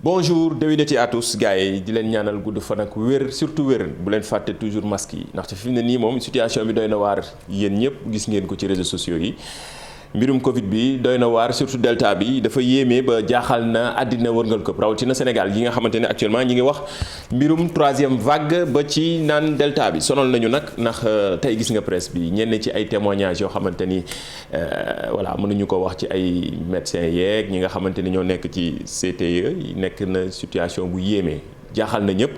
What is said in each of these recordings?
bonjour déwénati à tous gars yi di leen ñaanal gudd fan ak wér surtout wér bu leen fàtte toujours masque yi ndaxte fi mu ne nii moom situation bi doy na waar yéen ñëpp gis ngeen ko ci réseaux sociaux yi mbirum Covid bi doy na waar surtout delta bi dafa yéeme ba jaaxal na àddina wërngal këpp rawatina Sénégal yi nga xamante ne actuellement ñi ngi wax mbirum troisième vague ba ci naan delta bi sonal nañu nag ndax tey gis nga presse bi ñenn ci ay témoignages yoo xamante ni voilà mënuñu ko wax ci ay médecins yeeg ñi nga xamante ni ñoo nekk ci CTE nekk na situation bu yéeme jaaxal na ñëpp.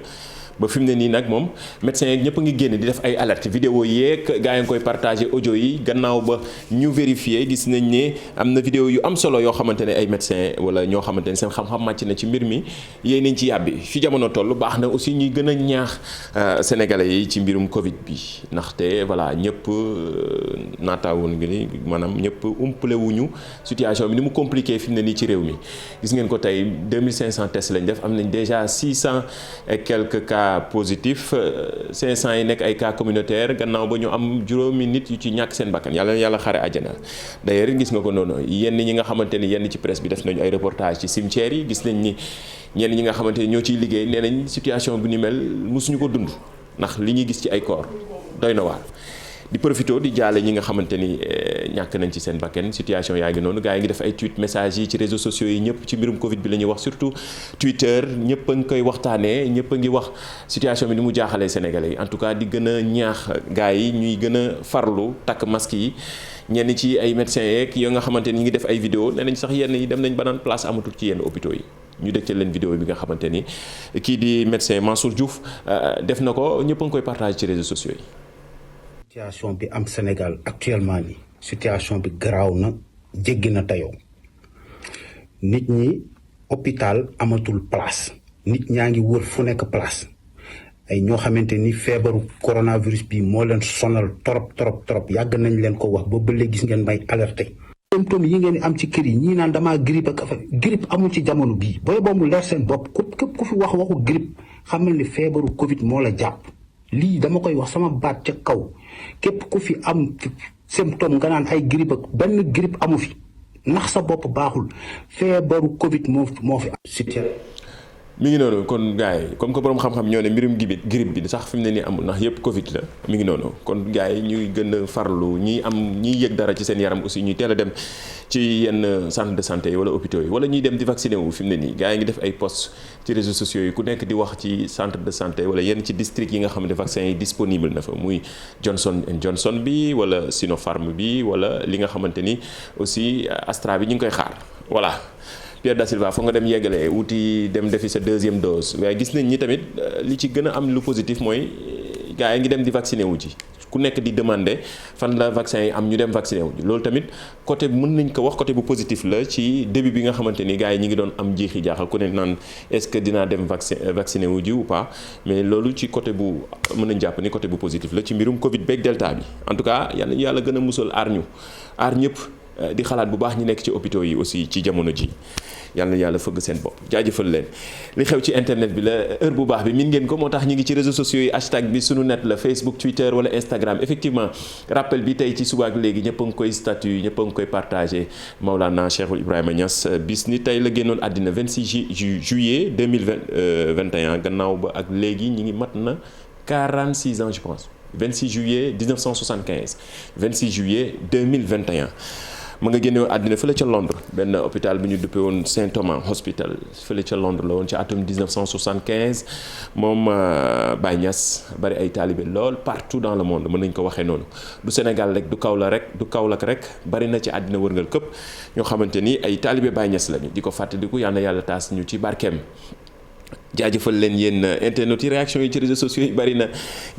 ba fi mu ne nii nag moom médecins yeeg ñëpp a ngi génn di def ay alerte vidéo yeeg gaa yi ngi koy partagé audio yi gannaaw ba ñu vérifié gis nañ ne am na vidéo yu am solo yoo xamante ne ay médecins wala ñoo xamante ne seen xam-xam màcc na ci mbir mi yéey nañ ci yàbbi fi jamono toll baax na aussi ñuy gën a ñaax sénégalais yi ci mbirum Covid bi ndaxte voilà ñëpp naataawoon ngi ni maanaam ñëpp umpale wuñu situation bi ni mu compliqué fi mu ne nii ci réew mi gis ngeen ko tey 2500 tests lañ def am nañ déjà 600 et quelques cas positif 500 yi nekk ay cas communautaire gannaaw ba ñu am juróomi nit yu ci ñàkk seen bakkan yàlla xare àjjana d'ailleurs gis nga ko noonu yenn ñi nga xamante ni yenn ci presse bi def nañu ay reportage ci cimetière yi gis nañ ni ñenn ñi nga xamante ni ñoo ciy liggéey nee nañ situation bu ni mel mosuñu ko dund ndax li ñuy gis ci ay corps doy na waar di profito di jaale ñi nga xamante ni ñàkk nañ ci seen bakken situation yaa ngi noonu gars yi ngi def ay tweet message yi ci réseaux sociaux yi ñëpp ci mbirum Covid bi la ñuy wax surtout Twitter ñëpp a ngi koy waxtaanee ñëpp a ngi wax situation bi ni mu jaaxalee Sénégalais yi en tout cas di gën a ñaax gars yi ñuy gën a farlu takk masque yi ñenn ci ay médecins yeeg yoo nga xamante ni ñu ngi def ay vidéo nee nañ sax yenn yi dem nañ ba naan place amatul ci yenn hôpitaux yi ñu dégtal leen vidéo bi nga xamante ni kii di médecin Mansour Diouf def na ko ñëpp a ngi koy partage ci réseaux sociaux yi. situation bi am Sénégal actuellement nii situation bi garaaw na jéggi na tayoo nit ñi hôpital amatul place nit ñaa ngi wër fu nekk place ay ñoo xamante ni feebaru coronavirus bi moo leen sonal trop yàgg nañ leen ko wax ba léegi gis ngeen may alerté symptômes yi ngeen am ci kër yi ñii naan damaa grippe ak grippe amul ci jamono bii booy boobu leer seen bopp képp ku fi waxu grippe xamal ni feebaru Covid moo la jàpp lii dama koy wax sama baat ca kaw képp ku fi am symptôme nga naan ay grippe ak benn grippe amu fi ndax sa bopp baaxul feebaru Covid moo fi am. mi ngi noonu kon gars yi comme que borom xam-xam ñoo ne mbirum grippe bi sax fi mu ne nii amul ndax yëpp Covid la mi ngi noonu kon gars yi ñuy gën a farlu ñiy yëg dara ci seen yaram aussi ñuy teel a dem ci yenn centre de santé yi wala hôpitaux yi wala ñuy dem di vacciner wu fi mu ne nii gars yi ngi def ay posts ci réseaux sociaux yi ku nekk di wax ci centre de santé wala yenn ci district yi nga xam ne vaccin yi disponible na fa muy Johnson & Johnson bi wala Sinopharm bi wala li nga xamante ni aussi Astra bi ñu ngi koy xaar voilà. Pierre Da Silva foog nga dem yeggale wuti dem defi sa deuxième dose waaye gis nañ ñi tamit li ci gën a am lu positif mooy gars yi ngi dem di vacciner wu ji ku nekk di demander fan la vaccin yi am ñu dem vacciner wu ji loolu tamit côté mën nañ ko wax côté bu positif la ci début bi nga xamante ni gars yi ñi ngi doon am jiixi jaaxal ku ne naan est-ce que dinaa dem vacciner wu ji ou pas mais loolu ci côté bu mën nañ jàpp ni côté bu positif la ci mbirum Covid beeg delta bi en tout cas yal nañu yàlla gën a musal aar ñëpp di xalaat bu baax ñi nekk ci hôpitaux yi aussi ci jamono ji yàlla na yàlla fëgg seen bopp jaajëfal leen li xew ci internet bi la heure bu baax bi min ngeen ko moo tax ñi ngi ci réseaux sociaux yi hashtag bi sunu net la Facebook Twitter wala Instagram effectivement rappel bi tey ci suba ak léegi ñëpp a ngi koy statut ñëpp a ngi koy partagé Maulana Cheikhul Ibrahima Niass bis ni tey la génnoon àddina 26 juillet 2021 gannaaw ba ak léegi ñi ngi mat na 46 ans je pense 26 juillet 1975 26 juillet 2021 ma nga génne woon àddina fële ca Londres benn hôpital bi ñu duppee woon Saint Thomas Hospital fële ca Londres la woon ci atum 1975 moom Baye Niass bari ay taalibe lool partout dans le monde mën nañ ko waxee noonu du Sénégal rek du Kaolack rek bari na ci àddina wërngal këpp ñoo xamante ni ay taalibe Baye Niass lañu di ko fàttaliku yal na yàlla taas ñu ci barkeem. jaajëfal leen yéen internet yi réaction yi ci réseaux sociaux yi bari na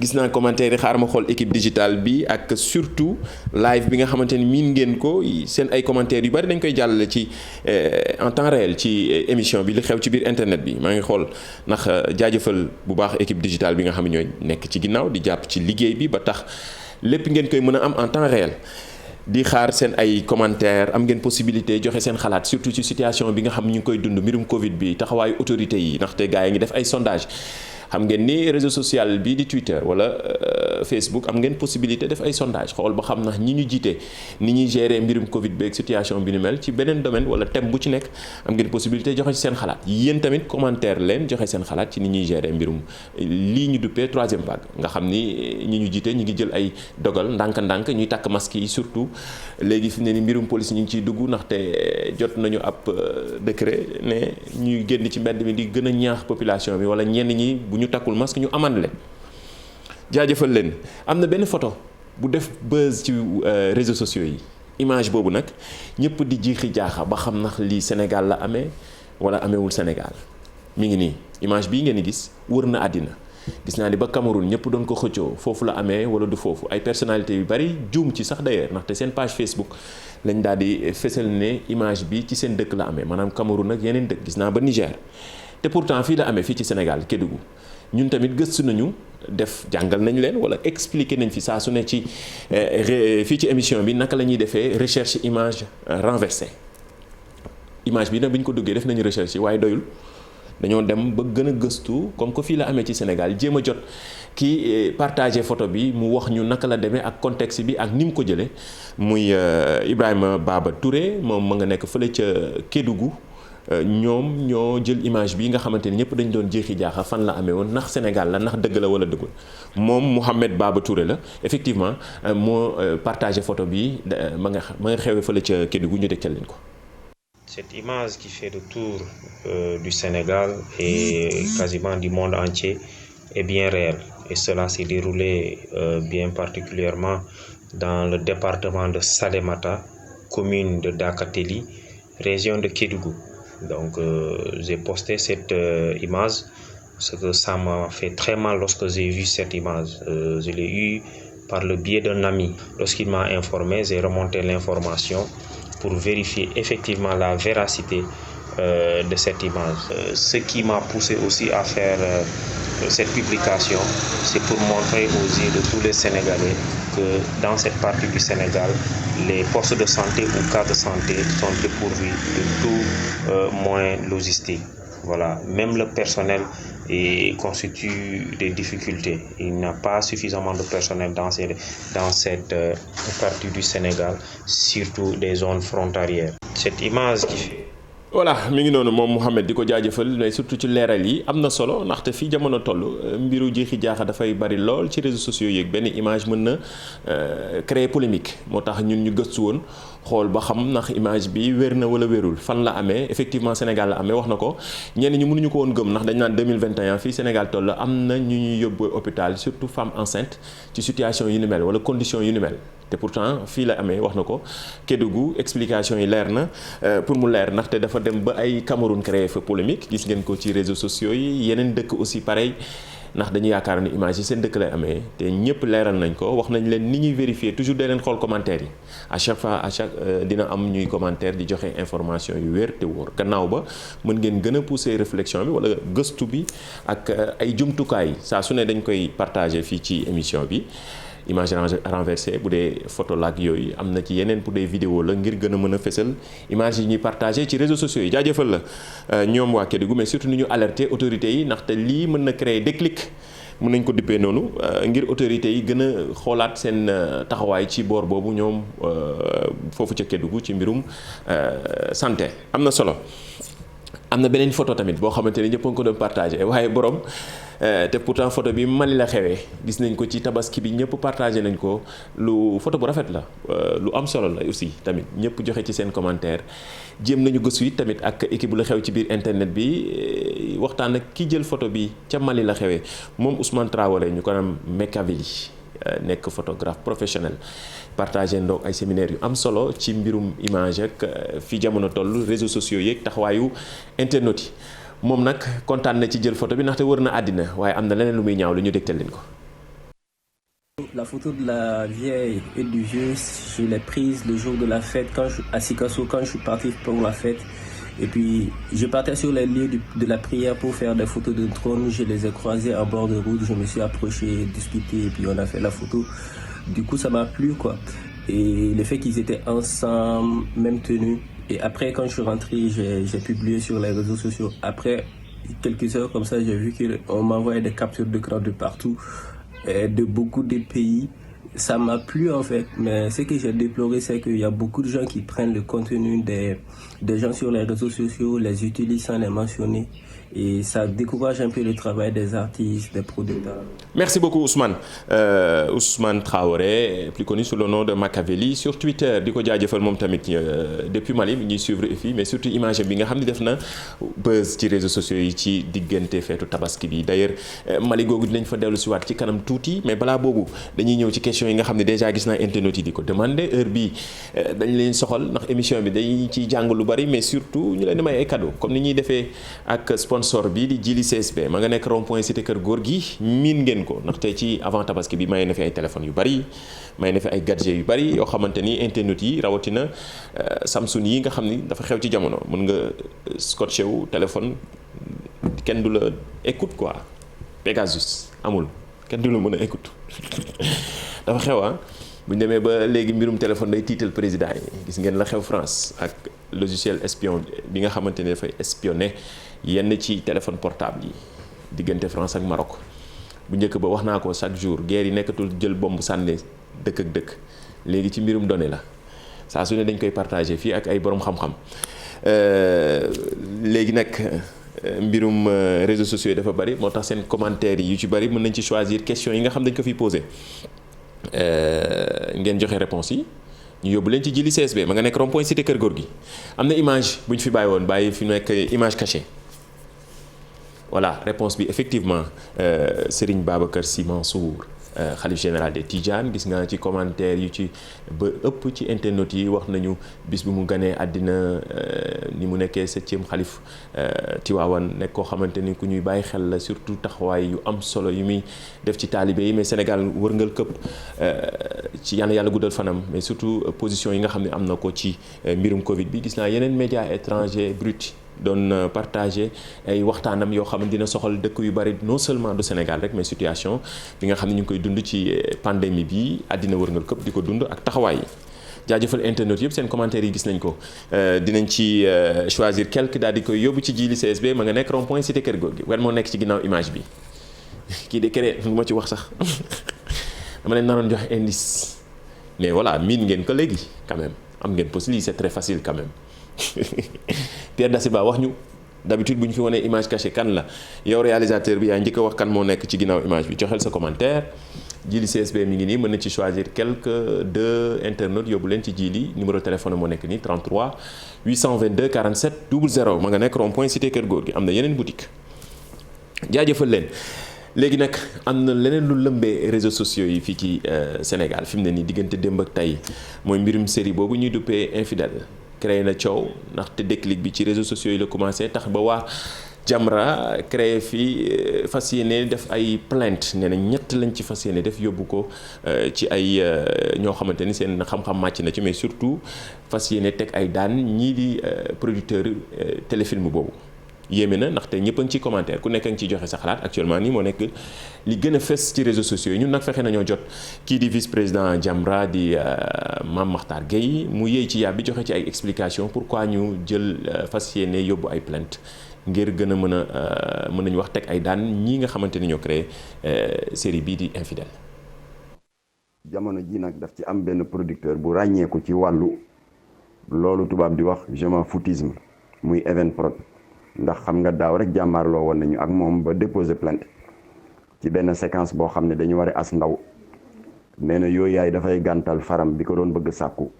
gis naa commentaire yi xaar ma xool équipe digitale bi ak surtout live bi nga xamante ni miin ngeen ko seen ay commentaires yu bari dañ koy jàllale ci en temps réel ci émission bi li xew ci biir internet bi maa ngi xool ndax jaajëfal bu baax équipe digitale bi nga xam ne ñooy nekk ci ginnaaw di jàpp ci liggéey bi ba tax lépp ngeen koy mën a am en temps réel. di xaar seen ay commentaires am ngeen possibilité joxe seen xalaat surtout ci situation bi nga xam ñu ngi koy dund mbirum Covid bi taxawaayu autorité yi ndaxte gars yi ngi def ay sondage xam ngeen ni réseau social bii di Twitter wala Facebook am ngeen possibilité def ay sondage xool ba xam ndax ñi ñu jiite ni ñuy gérer mbirum Covid beeg situation bi ni mel ci beneen domaine wala thème bu ci nekk am ngeen possibilité joxe ci seen xalaat yéen tamit commentaire leen joxe seen xalaat ci ni ñuy gérer mbirum lii ñu duppee troisième vague nga xam ni ñi ñu jiite ñi ngi jël ay dogal ndànk-ndànk ñuy takk masque yi surtout léegi fi ne ni mbirum police ñu ngi ciy dugg ndaxte jot nañu ab décret ne ñuy génn ci mbedd mi di gën a ñaax population bi wala ñenn ñi bu ñu takkul masque ñu amande leen jaajëfal leen. am na benn photo bu def buzz ci réseaux sociaux yi image boobu nag ñëpp di jiixi jaaxa ba xam ndax lii Sénégal la amee wala amewul Sénégal mi ngi nii image bii ngeen di gis wër na àddina gis naa ni ba Cameroun ñëpp doon ko xëccoo foofu la amee wala du foofu ay personnalités yu bari juum ci sax d'ailleurs ndaxte seen page Facebook lañ daal di fësal ne image bi ci seen dëkk la amee maanaam Cameroun ak yeneen dëkk gis naa ba Niger te pourtant fii la amee fii ci Sénégal Kédougou ñun tamit gëstu nañu def jàngal nañ leen wala expliquer nañ fi saa su ne ci fii ci émission bi naka la ñuy defee recherche image renversée image bi nag bi ñu ko duggee def nañu recherche yi waaye doyul dañoo dem ba gën a gëstu comme que fii la amee ci Sénégal jéem a jot kii partagé photo bi mu wax ñu naka la demee ak contexte bi ak ni mu ko jëlee muy Ibrahima Baba Touré moom ma nga nekk fële ca Kédougou ñoom ñoo jël image bi nga xamante ni ñëpp dañ doon jeexi jaaxa fan la amee woon ndax Sénégal la ndax dëgg la wala dëggul moom Mouhamed Baba Touré la effectivement moo partagé photo bi ma nga xewee fële ca Kédougou ñu dégtal leen ko. Cette image qui fait le tour du Sénégal et quasiment du monde entier est bien réelle. Et cela s'est déroulé bien particulièrement dans le département de Salémata, commune de Dakateli, région de Kédougou. Donc j'ai posté cette image parce que ça m'a fait très mal lorsque j'ai vu cette image. Je l'ai eu par le biais d'un ami. Lorsqu'il m'a informé, j'ai remonté l'information pour vérifier effectivement la véracité de cette image. Ce qui m'a poussé aussi à faire cette publication, c'est pour montrer aux yeux de tous les Sénégalais que dans cette partie du Sénégal, les postes de santé ou cas de santé sont dépourvus de tout moyen logistique. Voilà, même le personnel constitue des difficultés. Il n'y a pas suffisamment de personnel dans cette partie du Sénégal, surtout des zones frontalières. Cette image qui fait... voilà mi ngi noonu moom Mouhamed di ko jaajëfal mais surtout ci leeral yi am na solo ndaxte fii jamono toll mbiru jeexi jaaxa dafay bari lool ci réseaux sociaux yeeg benn image mën na créer polémique moo tax ñun ñu gëstu woon xool ba xam ndax image bi wér na wala wérul fan la amee effectivement Sénégal la amee wax na ko ñenn ñi mënuñu ko woon gëm ndax dañ naan 2021 fii Sénégal toll am na ñu ñuy yóbbu hôpital surtout femme enceinte ci situation yu ni mel wala condition yu ni mel te pourtant fii la amee wax na ko Kédougou explication yi leer na pour mu leer ndaxte dafa dem ba ay Cameroun créé fa polémique gis ngeen ko ci réseaux sociaux yi yeneen dëkk aussi pareil ndax dañu yaakaar ni image yi seen dëkk lay amee te ñëpp leeral nañ ko wax nañ leen ni ñuy vérifier toujours dee leen xool commentaire yi à chaque fois dina am ñuy commentaire di joxe information yu wér te wóor gannaaw ba mën ngeen gën a pousser réflexion bi wala gëstu bi ak ay jumtukaay saa su ne dañ koy partager fii ci émission bi image renversée bu dee photo la ak yooyu am na ci yeneen pour des vidéos la ngir gën a mën a fësal image yi ñuy partagé ci réseaux sociaux yi jaajëfal la ñoom waa Kédougou mais surtout ni ñu alerter autorités yi ndaxte lii mën na créer déclic mën nañ ko dippee noonu ngir autorités yi gën a xoolaat seen taxawaay ci boor boobu ñoom foofu ca Kédougou ci mbirum santé am na solo. am na beneen photo tamit boo xamante ne ñëpp a ngi ko doon partagé waaye borom te pourtant photo bi Mali la xewee gis nañ ko ci tabaski bi ñëpp partagé nañ ko lu photo bu rafet la lu am solo la aussi tamit ñëpp joxe ci seen commentaire jéem nañu gëstu it tamit ak équipe bu la xew ci biir internet bi waxtaan ak ki jël photo bi ca Mali la xewee moom Ousmane Traoré ñu ko naan Mekaveli nekk photographe professionnel partagé ndoog ay séminaires yu am solo ci mbirum image ak fi jamono toll réseaux sociaux yeeg taxawaayu internet yi moom nag kontaan na ci jël photo bi ndaxte wër na àddina waaye am na leneen lu muy ñaaw lu ñu dégtal leen ko. La photo de la vieille et du vieux, je l'ai prise le jour de la fête à Sikasso quand je suis parti pour la fête. Et puis, je partais sur les lieux de la prière pour faire des photos de drone. Je les ai croisés en bord de route. Je me suis approché, discuté, et puis on a fait la photo. Du coup, ça m'a plu, quoi. Et le fait qu'ils étaient ensemble, même tenue. Et après, quand je suis rentré, j'ai publié sur les réseaux sociaux. Après, quelques heures comme ça, j'ai vu qu'on m'envoyait des captures d'écran de partout, de beaucoup de pays. Ça m'a plu en fait, mais ce que j'ai déploré, c'est qu'il y a beaucoup de gens qui prennent le contenu des gens sur les réseaux sociaux, les utilisent sans les mentionner. Et ça décourage un peu le travail des artistes, des producteurs. Merci beaucoup Ousmane. Ousmane Traoré, plus connu sous le nom de Makaveli, sur Twitter di ko jaajëfal moom tamit depuis Mali mi ñuy suivre fii, mais surtout image bi nga xam ne def na buzz ci réseaux sociaux yi ci diggante feetu tabaski bi. D'ailleurs Mali googu dinañ fa dellu si waat ci kanam tuuti, mais balaa boobu dañuy ñëw ci question yi nga xam ne déjà gis naa internet yi di ko demandé. Heure bi dañ leen soxal ndax émission bi dañ ciy jàng lu bari, mais surtout ñu leen di may ay cadeau comme ni ñuy defee ak sponsor bi di Jili CSB ma nga nekk rond-point cité Kër Góor gi. miin ngeen ko ndax tey ci avant tabaski bi may na fi ay téléphones yu bari, may na fi ay gadgets yu bari yoo xamante ni internet yi rawatina Samsung yi nga xam ni dafa xew ci jamono. mën nga scotché wu téléphone kenn du la écoute quoi. Pegasus amul kenn du la mën a écoute dafa xew bu ñu demee ba léegi mbirum téléphone day tiital président yi. gis ngeen la xew France ak logiciel espion bi nga xamante ne dafay espionner yenn ci téléphone portable yi diggante France ak Maroc. bu njëkk ba wax naa ko chaque jour guerre yi nekkatul jël bomb sànni dëkk ak dëkk, léegi ci mbirum données la saa su ne dañ koy partager fii ak ay borom xam-xam. léegi nag mbirum réseaux sociaux yi dafa bari, moo tax seen commentaires yi yu ci bari mën nañ ci choisir question yi nga xam dañ ko fiy poser. ngeen joxe réponse yi ñu yóbbu leen ci Jili CSB ma nga nekk rond-point cité Kër Góor gi. am na image bu ñu fi bàyyi woon bàyyi fi nekk image cachée. Voilà réponse bi effectivement Serigne Babacar Sy Mansour xalif général des Tidianes. gis nga ci commentaire yu ci ba ëpp ci internet yi wax nañu bis bi mu ganee àddina ni mu nekkee 7e xalif Tiwaawan, nekk koo xamante ni ku ñuy bàyyi xel la, surtout taxawaay yu am solo yu muy def ci taalibe yi, mais Sénégal wërngal këpp ci yàlla guddal fanam, mais surtout position yi nga xam ne am na ko ci mbirum Covid bi. gis naa yeneen médias étrangers bruts doon partager ay waxtaanam yoo xam ne dina soxal dëkk yu bari, non seulement du Sénégal rek, mais situation bi nga xam ne ñu ngi koy dund ci pandémie bi àddina wërngal këpp di ko dund ak taxawaay yi. jaajëfal internet yëpp seen commentaires yi gis nañ ko. dinañ ci choisir quelque daal di koy yóbbu ci Jili CSB ma nga nekk rond-point cité Kër Góor gi. wen moo nekk ci ginnaaw image bi kii de créé lu ma ci wax sax dama leen naroon joxe indice, mais voilà miin ngeen ko léegi quand même, am ngeen possible, c'est très facile quand même. Pierre Daciba wax ñu d'habitude bu ñu fi wanee image cachée kan la, yow réalisateur bi yaa njëkk a wax kan moo nekk ci ginnaaw image bi. joxel sa commentaire. Jili CSB mi ngi nii, mën na ci choisir quelques deux internautes yóbbu leen ci Jili. numéro téléphone moo nekk nii 33 822 47 00 ma nga nekk rond-point cité Kër Góor gi. am na yeneen boutique. jaajëfal leen. léegi nag am na leneen lu lëmbee réseaux sociaux yi fii ci Sénégal fi mu ne nii diggante démb ak tey, mooy mbirum série boobu ñuy duppee Infidèles. créé na coow ndaxte déclic bi ci réseaux sociaux yi la commencé, tax ba waa Jamra créé fii fas yéene def ay plainte. nee na ñett lañ ci fas yéene def yóbbu ko ci ay ñoo xamante ni seen xam-xam màcc na ci, mais surtout fas yéene teg ay daan ñii di producteur téléfilm boobu. yéeme na ndaxte ñëpp a ngi ci commentaire, ku nekk a ngi ciy joxe sa xalaat. actuellement nii moo nekk li gën a fës ci réseaux sociaux yi. ñun nag fexe nañoo jot kii di vice président Jamra di Mame Makhtar Gueye, mu yéey ci yàb bi joxe ci ay explications pourquoi ñu jël fas yéene yóbbu ay plainte ngir gën a mën nañu wax teg ay daan ñii nga xamante ni ñoo créé série bii di Infidèles. jamono ji nag daf ci am benn producteur bu ràññeeku ci wàllu loolu tubaab di wax je m'en foutisme, muy Evenprod. ndax xam nga daaw rek jàmmaarloo woon nañu ak moom ba déposer plainte ci benn séquence boo xam ne dañu war a as ndaw. nee na yooyu yaay dafay gàntal faram bi ko doon bëgg sàkku,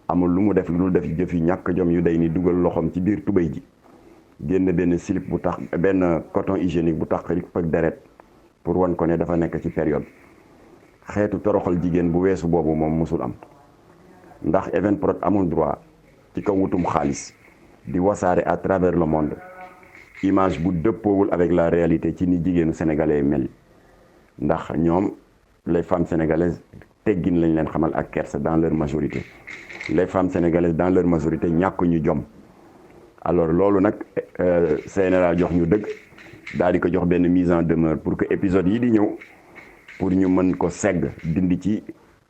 amul lu mu def lu dul def jëf yu ñàkk jom yu day ni dugal loxoom ci biir tubéy ji, génn benn slip bu tax benn coton hygiénique bu tax rik ak deret pour wan ko ne dafa nekk ci période. xeetu toroxal jigéen bu weesu boobu moom musul am, ndax Evenprod amul droit ci kaw wutum xaalis di wasaare à travers le monde image bu dëppoowul avec la réalité ci ni jigéenu sénégalais mel. ndax ñoom les femmes sénégalaises teggin lañ leen xamal ak kersa dans leur majorité. les femmes sénégalaises dans leur majorité ñàkk ñu jom. alors loolu nag CNRA jox ñu dëgg daal di ko jox benn mise en demeure pour que épisode yi di ñëw pour ñu mën ko segg dindi ci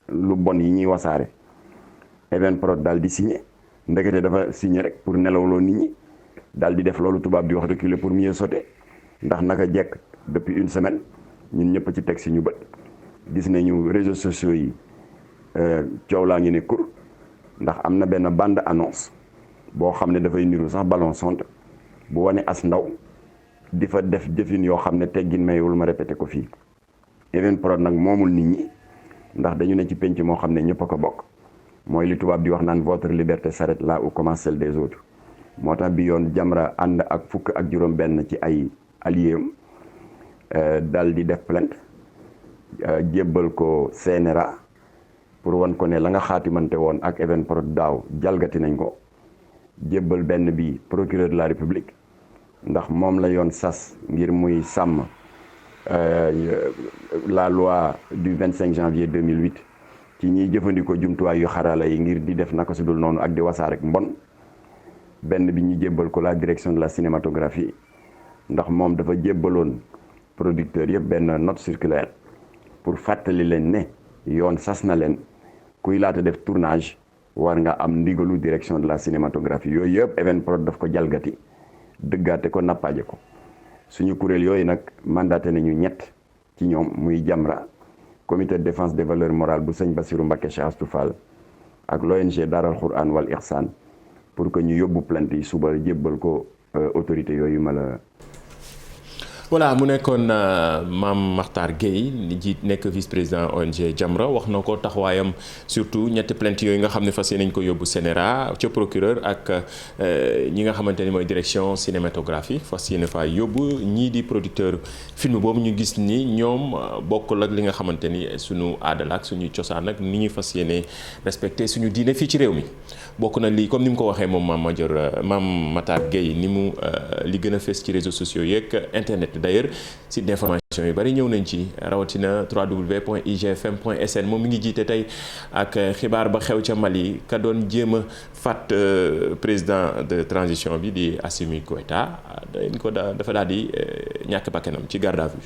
lu bon yi ñuy wasaare. Evenprod daal di signé ndekete dafa signé rek pour nelawloo nit ñi daal di def loolu tubaab di wax reculer pour mieux sauter ndax naka jekk depuis une semaine ñun ñëpp ci teg si ñu bët gis nañu réseaux sociaux yi coow laa ngi ne kur ndax am na benn bande annonce boo xam ne dafay niru sax ballon sonde bu wane as ndaw di fa def jëfin yoo xam ne teggin mayul ma répété ko fii Evenprod nag moomul nit ñi ndax dañu ne ci penc moo xam ne ñëpp a ko bokk mooy li tubaab di wax naan votre liberté s'arrête là où commence celle des autres moo tax bi yoon Jamra ànd ak fukk ak juróom benn ci ay alliés dal di def plainte jébbal ko CNRA pour wan ko ne la nga xaatimante woon ak Evenprod daaw jalgati nañ ko jébbal benn bi procureur de la République ndax moom la yoon sas ngir muy sàmm la loi du 25 janvier 2008 ci ñiy jëfandikoo jumtuwaay yu xarala yi ngir di def naka su dul noonu ak di wasaare ak mbon benn bi ñu jébbal ko la direction de la cinématographie ndax moom dafa jébbaloon producteur yëpp benn note circulaire pour fàttali leen ne yoon sas na leen kuy laata def tournage war nga am ndigalu direction de la cinématographie yooyu yëpp Evenprod daf ko jalgati dëggaate ko nappaaje ko suñu kuréel yooyu nag mandaté nañu ñett ci ñoom muy Jamra comité de défense des valeurs morales bu sëñ Bassirou Mbacké Cheikh Astou Fall ak l'ONG Daaral Quran wal Ihsan pour que ñu yóbbu plainte yi suba jébbal ko autorité yooyu ma la. voilà mu nekkoon Mame Mactar Gueye nekk vice-président ONG Jamra wax na ko taxawaayam surtout ñetti plainte yooyu nga xam ne fas yéene nañ ko yóbbu CNRA ca procureur ak ñi nga xamante ni mooy direction cinématographie fas yéene faa yóbbu ñii di producteur film boobu ñu gis ni ñoom bokkul ak li nga xamante ni suñu aada la ak suñu cosaan ak ni ñuy fas yéene respecté suñu diine fii ci réew mi bokk na lii comme ni mu ko waxee moom Mame Mactar Gueye ni mu li gën a fës ci réseaux sociaux yeeg internet d'ailleurs site d'information yu bari ñëw nañ ci rawatina www.igfm.sn moom mi ngi jiite tey ak xibaar ba xew ca Mali ka doon jéem a faat président de transition bi di Assimi Goïta dañ ko dafa daal di ñàkk bakkanam ci garde à vue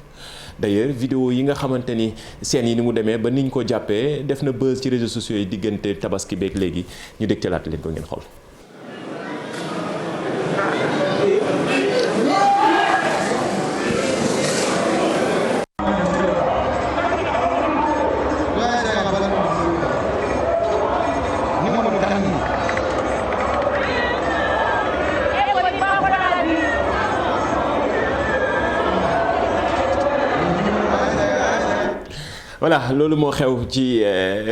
d'ailleurs vidéo yi nga xamante ni scènes yi ni mu demee ba niñ ko jàppee def na buzz ci réseaux sociaux yi diggante tabaski beeg léegi ñu dégtalaat leen ko ngeen xool. voilà loolu moo xew ci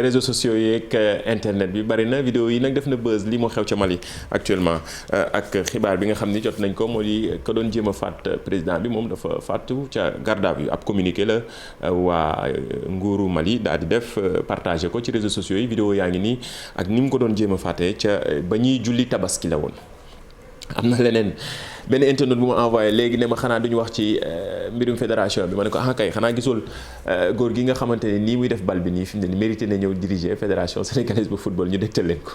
réseaux sociaux yi ak internet bi bari na vidéo yi nag def na buzz lii moo xew ca Mali actuellement ak xibaar bi nga xam ni jot nañ ko moo di ko doon jéem a faat président bi moom dafa faatu ca garde à vue ab communiqué la waa nguuru Mali daal di def partagé ko ci réseaux sociaux yi vidéo yaa ngi nii ak ni mu ko doon jéem a faatee ca ba ñuy julli tabaski la woon. am na leneen benn internet bu ma envoyé léegi ne ma xanaa duñu wax ci mbirum fédération bi ma ne ko kay xanaa gisul góor gi nga xamante ne nii muy def bal bi nii fi mu ne nii mérité na ñëw diriger fédération sénégalaise bu football ñu dégtal leen ko.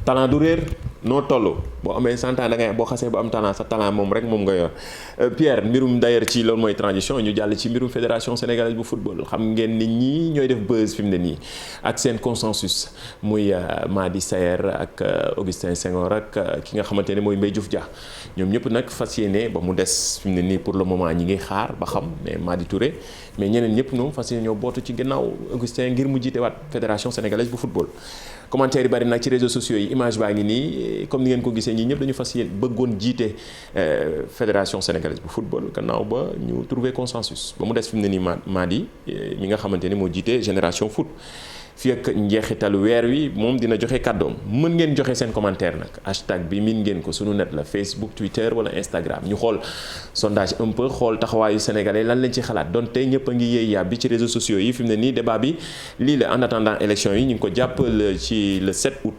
talent du réer noo toll boo amee 100 ans da ngay boo xasee ba am talent sa talent moom rek moom nga yor Pierre mbirum d'ailleurs ci loolu mooy transition ñu jàll ci mbirum fédération sénégalaise bu football xam ngeen nit ñi ñooy def buzz fi mu ne nii ak seen consensus muy Madi Sayer ak Augustin Senghor ak ki nga xamante ne mooy Mbaye Diouf Dia ñoom ñëpp nag fas yéene ba mu des fi mu ne nii pour le moment ñi ngi xaar ba xam mais Madi Touré mais ñeneen ñëpp ñoom fas yéene ñoo bootu ci gannaaw Augustin ngir mu jiite waat fédération sénégalaise bu football. commentaire yi bari nag ci réseaux sociaux yi image baa ngi nii comme ni ngeen ko gisee ñi ñëpp dañu fas yéene bëggoon jiite fédération sénégalaise bu football gannaaw ba ñu trouver consensus ba mu des fi mu ne nii Madi mi nga xamante ni moo jiite génération foot fii ak njeexitalu weer wi moom dina joxe kàddoom mën ngeen joxe seen commentaire nag hashtag bi min ngeen ko sunu net la Facebook Twitter wala Instagram ñu xool sondage un peu xool taxawaayu sénégalais lan lañ ci xalaat donte ñëpp a ngi yéey yàb bi ci réseaux sociaux yi fi mu ne nii débat bi lii la en attendant élection yi ñu ngi ko jàpp ci le 7 août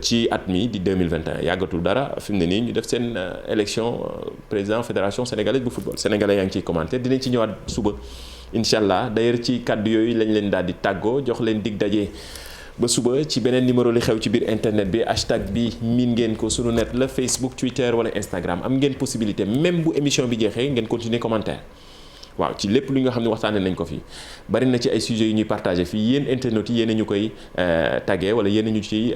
ci at mi di 2021 yàggatul dara fi mu ne nii ñu def seen élection président fédération sénégalaise bu football sénégalais yaa ngi ciy commenter dinañ ci ñëwaat suba incha allah d'ailleurs ci kàddu yooyu lañ leen daal di tàggoo jox leen dig daje ba suba ci beneen numéro li xew ci biir internet bi hashtag bi miin ngeen ko sunu net la Facebook Twitter wala Instagram am ngeen possibilité même bu émission bi jeexee ngeen continuer commentaire waaw ci lépp lu nga xam ne waxtaanee nañ ko fi bari na ci ay sujets yu ñuy partagé fii yéen internautes yi yéen a ñu koy tagué wala yéen a ñu ci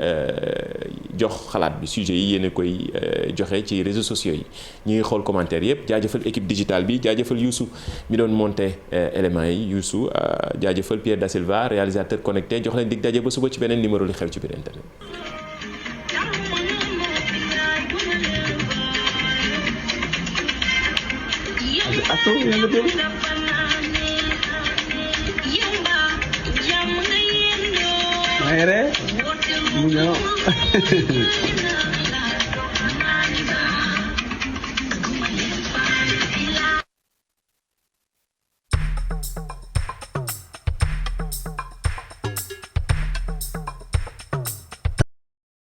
jox xalaat bi sujets yi yéen a koy joxe ci réseaux sociaux yi ñu ngi xool commentaire yëpp jaajëfal équipe digitale bi jaajëfal Youssou mi doon monté éléments yi Youssou jaajëfal Pierre Da Silva réalisateur connecté jox leen dig daje ba suba ci beneen numéro li xew ci biir internet. Atau yang betul. Akhirnya,